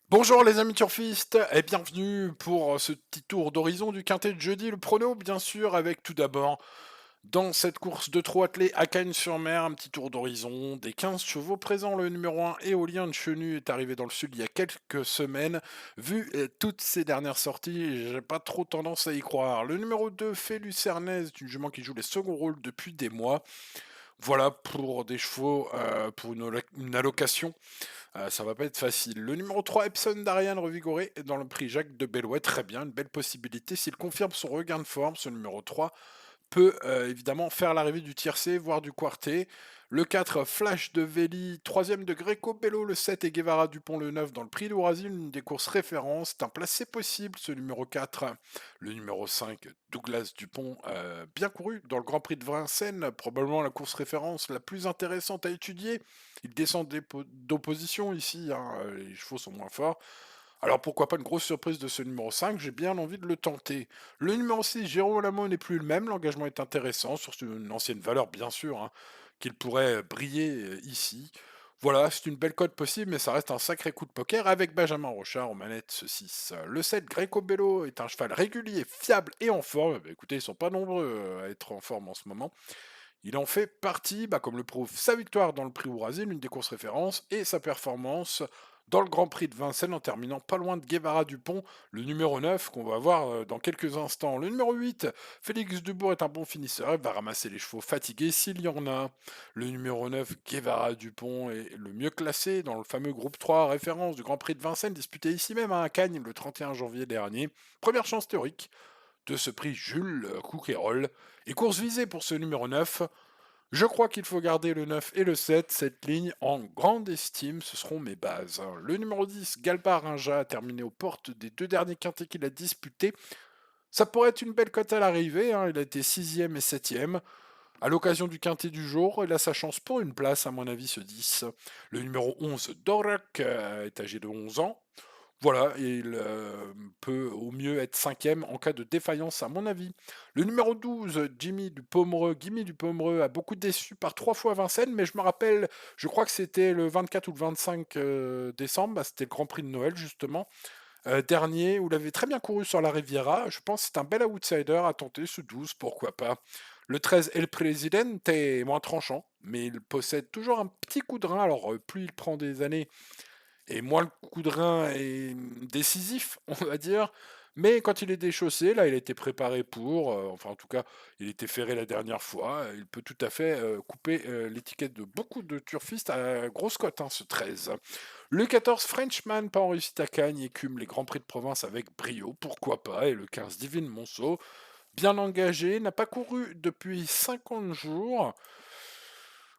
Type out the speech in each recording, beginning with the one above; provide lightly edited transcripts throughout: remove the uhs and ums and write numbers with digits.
Bonjour les amis turfistes et bienvenue pour ce petit tour d'horizon du quintet de jeudi, le prono bien sûr, avec tout d'abord dans cette course de trot attelé à Cagnes-sur-Mer, un petit tour d'horizon des 15 chevaux présents. Le numéro 1, Éolien de Chenu, est arrivé dans le sud il y a quelques semaines. Vu toutes ces dernières sorties, j'ai pas trop tendance à y croire. Le numéro 2, Fée Lucernaise, est une jument qui joue les seconds rôles depuis des mois. Voilà pour des chevaux, pour une allocation. Ça va pas être facile. Le numéro 3, Epson d'Ariane revigoré dans le prix Jacques de Bellouet, très bien, une belle possibilité. S'il confirme son regain de forme, ce numéro 3 peut évidemment faire l'arrivée du tiercé, voire du quarté. Le 4, Flash de Velli, troisième de Greco Bello, le 7 et Guevara Dupont le 9 dans le prix d'Ourasil, une des courses références. C'est un placé possible, ce numéro 4. Le numéro 5, Douglas Dupont, bien couru dans le Grand Prix de Vincennes, probablement la course référence la plus intéressante à étudier. Il descend d'opposition ici, hein, les chevaux sont moins forts. Alors pourquoi pas une grosse surprise de ce numéro 5, j'ai bien envie de le tenter. Le numéro 6, Jérôme Lamo n'est plus le même, l'engagement est intéressant, sur une ancienne valeur bien sûr, hein, qu'il pourrait briller ici. Voilà, c'est une belle cote possible, mais ça reste un sacré coup de poker avec Benjamin Rochard aux manettes, ce 6. Le 7, Greco Bello, est un cheval régulier, fiable et en forme. Bah, écoutez, ils sont pas nombreux à être en forme en ce moment. Il en fait partie, bah, comme le prouve sa victoire dans le prix Ourasil, une des courses références, et sa performance dans le Grand Prix de Vincennes en terminant pas loin de Guevara Dupont, le numéro 9 qu'on va voir dans quelques instants. Le numéro 8, Félix Dubourg est un bon finisseur, il va ramasser les chevaux fatigués s'il y en a. Le numéro 9, Guevara Dupont, est le mieux classé dans le fameux groupe 3 référence du Grand Prix de Vincennes disputé ici même à Cagnes le 31 janvier dernier. Première chance théorique de ce prix Jules Couquerolles. Et course visée pour ce numéro 9. Je crois qu'il faut garder le 9 et le 7, cette ligne en grande estime, ce seront mes bases. Le numéro 10, Galba Rinja, a terminé aux portes des deux derniers quintés qu'il a disputés. Ça pourrait être une belle cote à l'arrivée, hein, il a été sixième et septième. À l'occasion du quintet du jour, il a sa chance pour une place, à mon avis, ce 10. Le numéro 11, Dorak, est âgé de 11 ans. Voilà, et il peut au mieux être cinquième en cas de défaillance, à mon avis. Le numéro 12, Gimme du Pomereux, a beaucoup déçu par 3 fois Vincennes, mais je me rappelle, je crois que c'était le 24 ou le 25 décembre, bah, c'était le Grand Prix de Noël, justement, dernier, où il avait très bien couru sur la Riviera. Je pense que c'est un bel outsider à tenter, ce 12, pourquoi pas. Le 13, El Presidente, est moins tranchant, mais il possède toujours un petit coup de rein, alors plus il prend des années, et moins le coup de rein est décisif, on va dire. Mais quand il est déchaussé, là, il a été préparé pour, enfin en tout cas, il était ferré la dernière fois, il peut tout à fait couper l'étiquette de beaucoup de turfistes à grosse cote, hein, ce 13. Le 14, Frenchman, pas en réussite à Cagnes, écume les Grands Prix de province avec brio, pourquoi pas. Et le 15, Divine Monceau, bien engagé, n'a pas couru depuis 50 jours.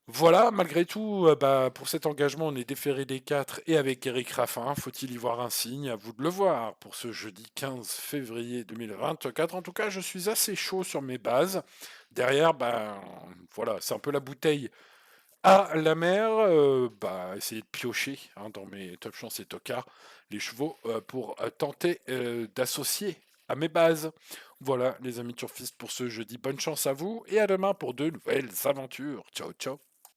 Voilà, malgré tout, bah, pour cet engagement, on est déféré des 4 et avec Eric Raffin. Faut-il y voir un signe? À vous de le voir pour ce jeudi 15 février 2024. En tout cas, je suis assez chaud sur mes bases. Derrière, ben voilà, c'est un peu la bouteille à la mer. Bah, essayer de piocher, hein, dans mes top chance et tocards les chevaux pour tenter d'associer à mes bases. Voilà, les amis turfistes, pour ce jeudi. Bonne chance à vous et à demain pour de nouvelles aventures. Ciao, ciao.